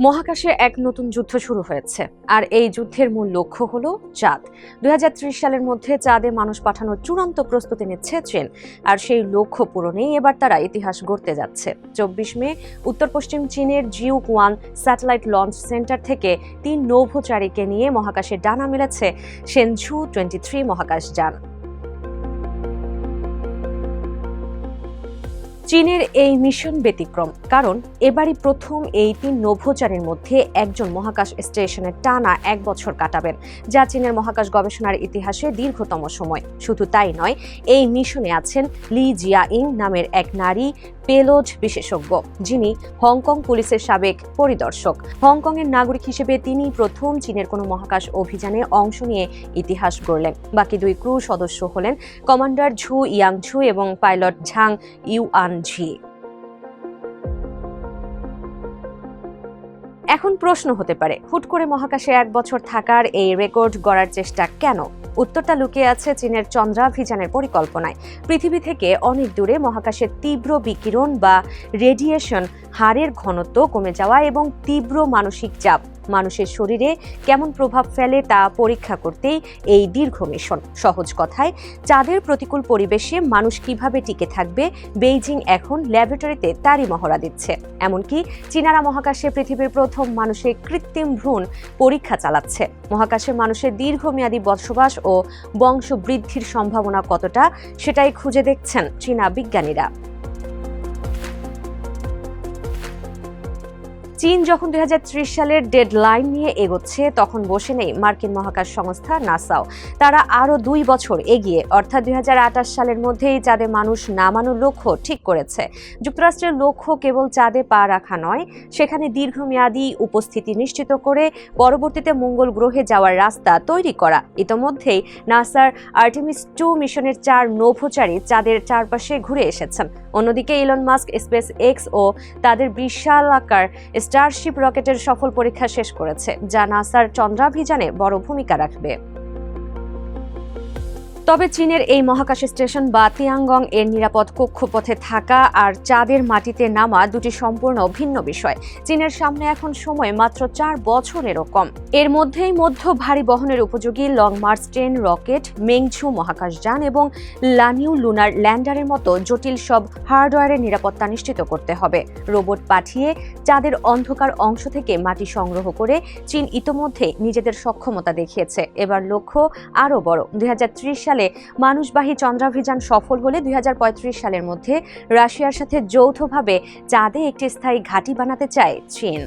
মহাকাশে এক নতুন যুদ্ধ শুরু হয়েছে, আর এই যুদ্ধের মূল লক্ষ্য হলো চাঁদ। 2030 সালের মধ্যে চাঁদে মানুষ পাঠানোর চূড়ান্ত প্রস্তুতি নিচ্ছে চীন, আর সেই লক্ষ্য পূরণেই এবার তারা ইতিহাস গড়তে যাচ্ছে। 24 মে উত্তর পশ্চিম চীনের জিউকুয়ান স্যাটেলাইট লঞ্চ সেন্টার থেকে 3 নভোচারীকে নিয়ে মহাকাশে ডানা মেলেছে শেনঝু 23 মহাকাশযান। চীনের এই মিশন ব্যতিক্রম, কারণ এবারই প্রথম এই 3 নভোচারীর মধ্যে একজন মহাকাশ স্টেশনে টানা 1 বছর কাটাবেন, যা চীনের মহাকাশ গবেষণার ইতিহাসে দীর্ঘতম সময়। শুধু তাই নয়, এই মিশনে আছেন লি জিয়াইং নামের এক নারী পেলোড বিশেষজ্ঞ, যিনি হংকং পুলিশের সাবেক পরিদর্শক। হংকংয়ের নাগরিক হিসেবে তিনি প্রথম চীনের কোনো মহাকাশ অভিযানে অংশ নিয়ে ইতিহাস গড়লেন। বাকি 2 ক্রু সদস্য হলেন কমান্ডার ঝু ইয়াংঝু এবং পাইলট ঝাং ইউআনঝি। এখন প্রশ্ন হতে পারে, হুট করে মহাকাশে 1 বছর থাকার এই রেকর্ড গড়ার চেষ্টা কেন? উত্তরটা লুকিয়ে আছে চীনের চন্দ্রাভিযানের পরিকল্পনায়। পৃথিবী থেকে অনেক দূরে মহাকাশের তীব্র বিকিরণ বা রেডিয়েশন, হাড়ের ঘনত্ব কমে যাওয়া এবং তীব্র মানসিক চাপ মানুষের শরীরে কেমন প্রভাব ফেলে তা পরীক্ষা করতেই এই দীর্ঘ মিশন। সহজ কথায়, চাঁদের প্রতিকূল পরিবেশে মানুষ কিভাবে টিকে থাকবে, বেইজিং এখন ল্যাবরেটরিতে তারই মহড়া দিচ্ছে। এমনকি চীনারা মহাকাশে পৃথিবীর প্রথম মানুষের কৃত্রিম ভ্রূণ পরীক্ষা চালাচ্ছে। মহাকাশে মানুষের দীর্ঘমেয়াদী বসবাস ও বংশবৃদ্ধির সম্ভাবনা কতটা, সেটাই খুঁজে দেখছেন চীনা বিজ্ঞানীরা। চীন যখন 2030 সালের ডেডলাইন নিয়ে এগোচ্ছে, তখন বসে নেই মার্কিন মহাকাশ সংস্থা নাসাও। তারা আরও 2 বছর এগিয়ে, অর্থাৎ 2028 সালের মধ্যেই চাঁদে মানুষ নামানোর লক্ষ্য ঠিক করেছে। যুক্তরাষ্ট্রের লক্ষ্য কেবল চাঁদে পা রাখা নয়, সেখানে দীর্ঘমেয়াদী উপস্থিতি নিশ্চিত করে পরবর্তীতে মঙ্গল গ্রহে যাওয়ার রাস্তা তৈরি করা। ইতোমধ্যেই নাসার আর্টেমিস 2 মিশনের 4 নভোচারী চাঁদের চারপাশে ঘুরে এসেছেন। অন্যদিকে ইলন মাস্ক স্পেস এক্স ও তাদের বিশালাকার স্টারশিপ রকেটের সফল পরীক্ষা শেষ করেছে, যা নাসার চন্দ্রাভিযানে বড় ভূমিকা রাখবে। তবে চীনের এই মহাকাশ স্টেশন বা তিয়াঙ্গং এর নিরাপদ কক্ষপথে থাকা আর চাঁদের মাটিতে নামা দুটি সম্পূর্ণ ভিন্ন বিষয়। চীনের সামনে এখন সময় মাত্র 4 বছরেরও কম। এর মধ্যেই মধ্য ভারী বহনের উপযোগী লং মার্চ 10 রকেট, মেংঝু মহাকাশযান এবং লানিউ লুনার ল্যান্ডারের মতো জটিল সব হার্ডওয়্যারের নিরাপত্তা নিশ্চিত করতে হবে। রোবট পাঠিয়ে চাঁদের অন্ধকার অংশ থেকে মাটি সংগ্রহ করে চীন ইতোমধ্যে নিজেদের সক্ষমতা দেখিয়েছে। এবার লক্ষ্য আরও বড়। 2030 সালে মানুষবাহী চন্দ্রাভিযান সফল হলে 2035 সালের মধ্যে রাশিয়ার সাথে যৌথভাবে চাঁদে একটি স্থায়ী ঘাঁটি বানাতে চায় চীন।